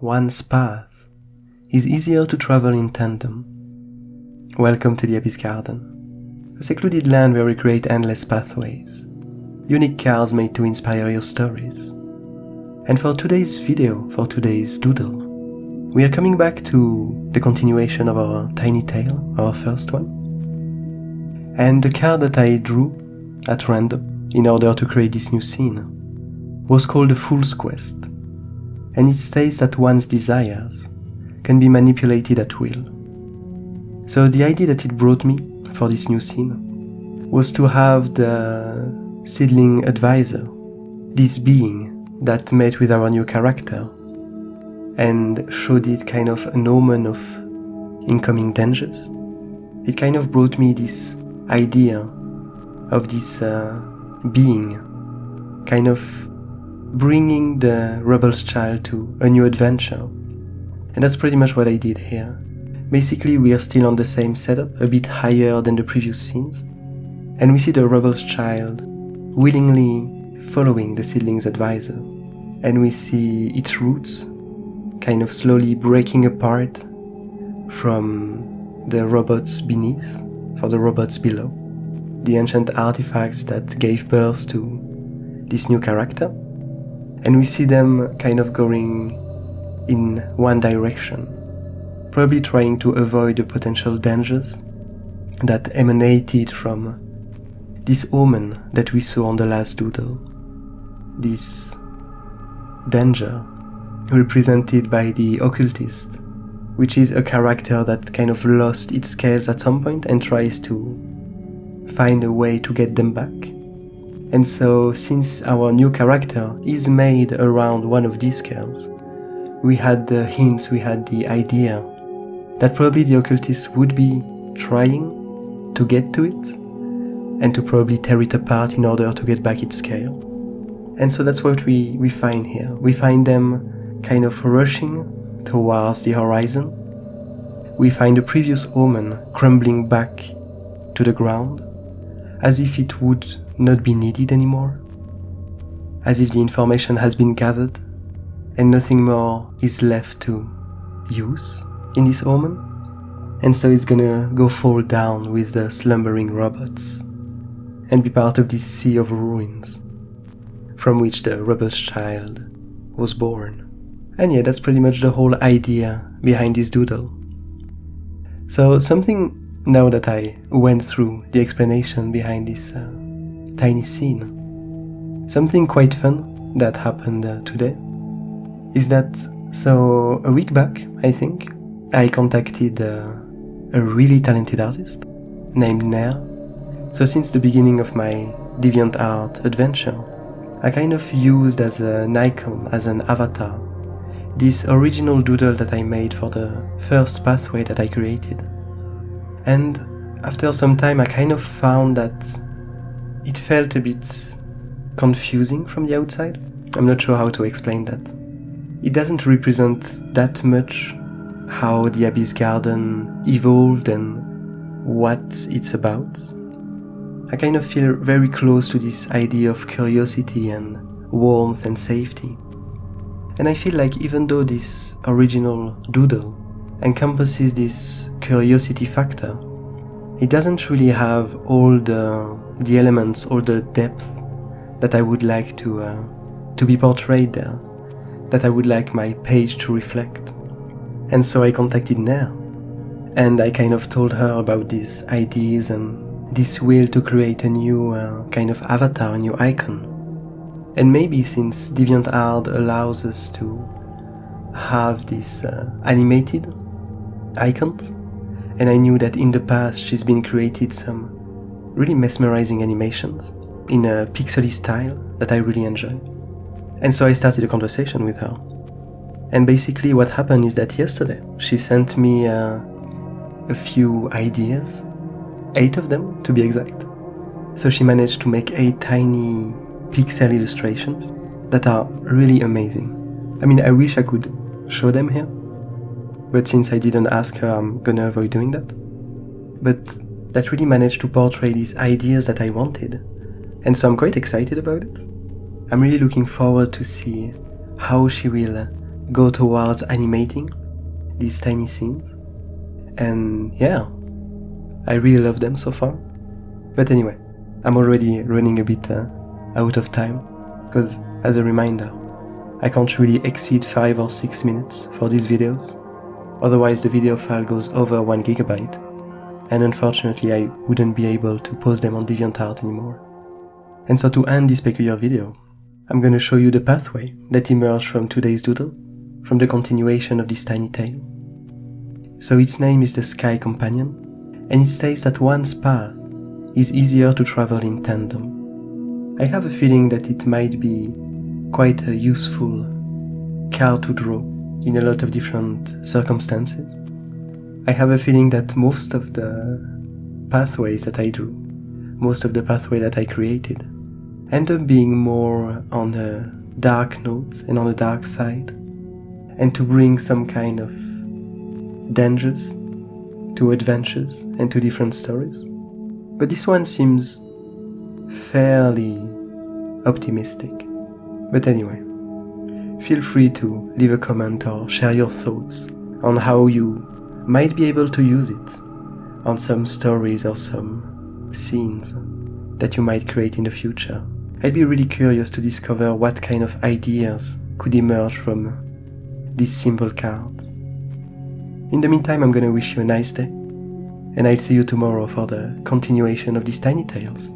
one's path is easier to travel in tandem. Welcome to the Abyss Garden, a secluded land where we create endless pathways, unique cards made to inspire your stories. And for today's video, for today's doodle, we are coming back to the continuation of our tiny tale, our first one. And the card that I drew at random in order to create this new scene was called the Fool's Quest, and it states that one's desires can be manipulated at will. So the idea that it brought me for this new scene was to have the seedling advisor, this being that met with our new character and showed it kind of an omen of incoming dangers. It kind of brought me this idea of this being kind of bringing the rebel's child to a new adventure. And that's pretty much what I did here. Basically, we are still on the same setup, a bit higher than the previous scenes, and we see the rebel's child willingly following the seedling's advisor, and we see its roots kind of slowly breaking apart from the robots beneath, for the robots below, the ancient artifacts that gave birth to this new character. And we see them kind of going in one direction, probably trying to avoid the potential dangers that emanated from this omen that we saw on the last doodle. This danger represented by the occultist, which is a character that kind of lost its scales at some point and tries to find a way to get them back. And so, since our new character is made around one of these scales, we had the hints, we had the idea that probably the occultist would be trying to get to it and to probably tear it apart in order to get back its scale. And so that's what we find here. We find them kind of rushing towards the horizon. We find the previous omen crumbling back to the ground, as if it would not be needed anymore, as if the information has been gathered and nothing more is left to use in this omen. And so it's gonna go fall down with the slumbering robots and be part of this sea of ruins from which the rebel's child was born. And yeah, that's pretty much the whole idea behind this doodle. So something, now that I went through the explanation behind this tiny scene, something quite fun that happened today is that, so a week back, I think, I contacted a really talented artist named Nicjz. So since the beginning of my DeviantArt adventure, I kind of used as an icon, as an avatar, this original doodle that I made for the first pathway that I created. And after some time I kind of found that it felt a bit confusing from the outside. I'm not sure how to explain that. It doesn't represent that much how the Abyss Garden evolved and what it's about. I kind of feel very close to this idea of curiosity and warmth and safety. And I feel like even though this original doodle encompasses this curiosity factor, it doesn't really have all the elements, all the depth that I would like to be portrayed there, that I would like my page to reflect. And so I contacted Nicjz, and I kind of told her about these ideas and this will to create a new kind of avatar, a new icon. And maybe since DeviantArt allows us to have these animated icons, and I knew that in the past she's been created some really mesmerizing animations in a pixely style that I really enjoy. And so I started a conversation with her. And basically what happened is that yesterday she sent me a few ideas, 8 of them to be exact. So she managed to make 8 tiny pixel illustrations that are really amazing. I mean, I wish I could show them here, but since I didn't ask her, I'm gonna avoid doing that. But that really managed to portray these ideas that I wanted, and so I'm quite excited about it. I'm really looking forward to see how she will go towards animating these tiny scenes. And yeah, I really love them so far. But anyway, I'm already running a bit out of time, because as a reminder, I can't really exceed 5 or 6 minutes for these videos, otherwise the video file goes over 1 gigabyte, and unfortunately I wouldn't be able to post them on DeviantArt anymore. And so to end this peculiar video, I'm gonna show you the pathway that emerged from today's doodle, from the continuation of this tiny tale. So its name is the Sky Companion, and it states that one's path is easier to travel in tandem. I have a feeling that it might be quite a useful card to draw in a lot of different circumstances. I have a feeling that most of the pathways that I drew, most of the pathway that I created, end up being more on a dark note and on the dark side, and to bring some kind of dangers to adventures and to different stories. But this one seems fairly optimistic. But anyway, feel free to leave a comment or share your thoughts on how you might be able to use it on some stories or some scenes that you might create in the future. I'd be really curious to discover what kind of ideas could emerge from these simple cards. In the meantime, I'm gonna wish you a nice day, and I'll see you tomorrow for the continuation of these tiny tales.